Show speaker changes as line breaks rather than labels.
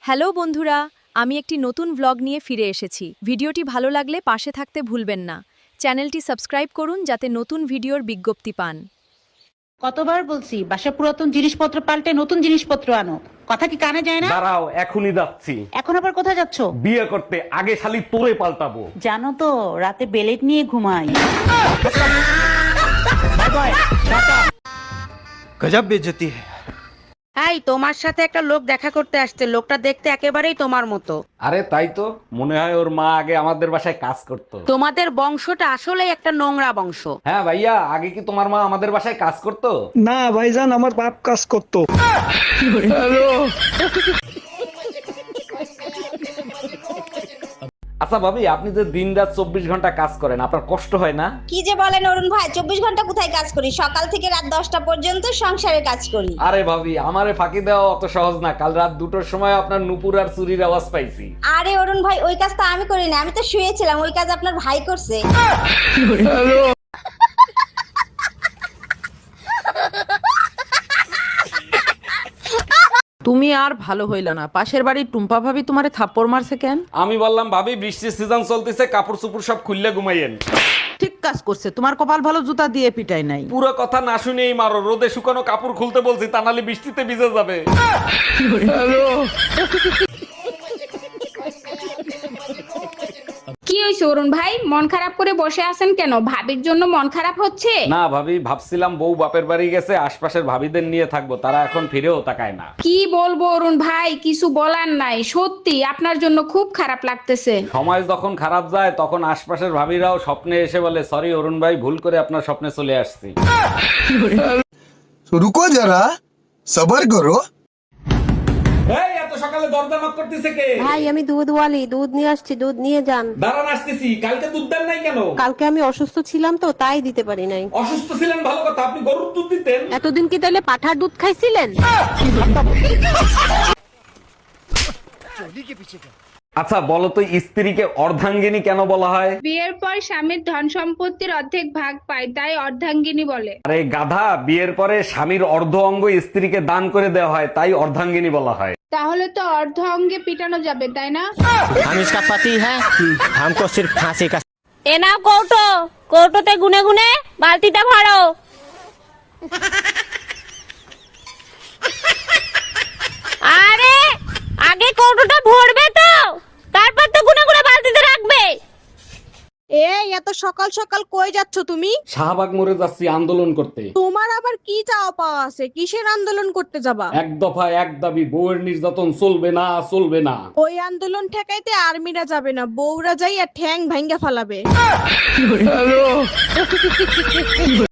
Hello বন্ধুরা, আমি একটি নতুন ভ্লগ নিয়ে ফিরে এসেছি। ভিডিওটি ভালো লাগলে পাশে থাকতে ভুলবেন না। চ্যানেলটি সাবস্ক্রাইব করুন যাতে নতুন ভিডিওর বিজ্ঞপ্তি পান।
কতবার বলছি বাসা পুরাতন জিনিসপত্র পাল্টে নতুন জিনিসপত্র আনো, কথা কি কানে যায় না?
দাঁড়াও, এখনই যাচ্ছি।
এখন আবার কোথায় যাচ্ছ?
বিয়ে করতে আগে শালি তোরে পাল্টাবো।
জানো তো রাতে বেলেট নিয়ে ঘুমাই।
गजब बेइज्जती है।
এই তোমার সাথে একটা লোক দেখা করতে আসছে, লোকটা দেখতে একেবারেই তোমার মতো।
আরে তাই তো, মনে হয় ওর মা আগে আমাদের বাসায় কাজ করতো।
তোমাদের বংশটা আসলেই একটা নোংরা বংশ।
হ্যাঁ ভাইয়া, আগে কি তোমার মা আমাদের বাসায় কাজ করতো?
না ভাইজান, আমার বাপ কাজ করতো।
আচ্ছা ভাবি, আপনি যে দিন রাত 24 ঘন্টা কাজ করেন, আপনার কষ্ট হয় না?
কি যে বলেন অরুণ ভাই, 24 ঘন্টা কোথায় কাজ করি? সকাল থেকে রাত 10টা পর্যন্ত সংসারে কাজ করি।
আরে ভাবি, আমারে ফাঁকি দেওয়া অত সহজ না। কাল রাত 2টোর সময় আপনার নুপুর আর চুরির আওয়াজ পাইছি।
আরে অরুণ ভাই, ওই কাজ তো আমি করি না, আমি তো শুয়েছিলাম, ওই কাজ আপনার ভাই করছে।
তুমি আর ভালো হইলা না, পাশের বাড়ির টুম্পা ভাবি তোমারে থাপ্পড় মারছে কেন?
আমি বললাম ভাবি, বৃষ্টির সিজন চলতেছে, কাপড় চোপড় সব খুললে ঘুমাইয়েন।
ঠিক কাজ করছে, তোমার কপাল ভালো জুতা দিয়ে পিটাই নাই।
পুরো কথা না শুনেই মারো। রোদে শুকানো কাপড় খুলতে বলছি, তা নাহলে বৃষ্টিতে ভিজে যাবে।
কি হয়েছে অরুণ ভাই, মন খারাপ করে বসে আছেন কেন? ভাবির জন্য মন খারাপ হচ্ছে?
না ভাবি, ভাবছিলাম বউ বাপের বাড়ি গেছে, আশপাশের ভাবিদের নিয়ে থাকবো, তারা এখন ফিরেও তাকায় না।
কি বলবো অরুণ ভাই, কিছু বলার নাই, সত্যি আপনার জন্য খুব খারাপ লাগতেছে।
সময় যখন খারাপ যায় তখন আশপাশের ভাবিরাও স্বপ্নে এসে বলে, সরি অরুণ ভাই, ভুল করে আপনার স্বপ্নে চলে আসছি।
रुको जरा सबर करो।
এই এত সকালে দরজা নক করতেছে কে?
ভাই আমি দুধওয়ালি, দুধ নিয়ে আসছি, দুধ নিয়ে যান।
দাঁড়ান, আসতেছি। কালকে দুধ দেন নাই কেন?
কালকে আমি অসুস্থ ছিলাম তো তাই দিতে পারি নাই।
অসুস্থ ছিলেন ভালো কথা, আপনি গরুর দুধ দিতেন।
এতদিন কি তাহলে পাঠার দুধ খাইছিলেন?
আচ্ছা বলো তো, স্ত্রীকে অর্ধাঙ্গিনী কেন বলা হয়?
বিয়ের পর স্বামীর ধন সম্পত্তির অর্ধেক ভাগ পায়, তাই অর্ধাঙ্গিনী বলে।
আরে গাধা, বিয়ের পরে স্বামীর অর্ধ অঙ্গ স্ত্রীকে দান করে দেওয়া হয়, তাই অর্ধাঙ্গিনী বলা হয়।
তাহলে তো অর্ধ অঙ্গে পিটানো যাবে, তাই না?
हम इसका पति है, हमको सिर्फ फांसी का।
এ নাও কৌটো, কৌটোতে গুনে গুনে বালতিতে ভরো। আরে আগে কৌটোটা ভরবে তো, তারপর তো গুনে গুনে বালতিতে রাখবে।
এই এত সকাল সকাল কই যাচ্ছ তুমি?
শাহবাগ মোড়ে যাচ্ছি আন্দোলন করতে।
তোমার আবার কি চাওয়া পাওয়া আছে? কিসের আন্দোলন করতে যাবা?
এক দফা এক দাবি, বউয়ের নির্যাতন চলবে না, চলবে না।
ওই আন্দোলন ঠেকাইতে আর্মিরা যাবে না, বউরা যাই আর ঠ্যাং ভাঙ্গা ফালাবে।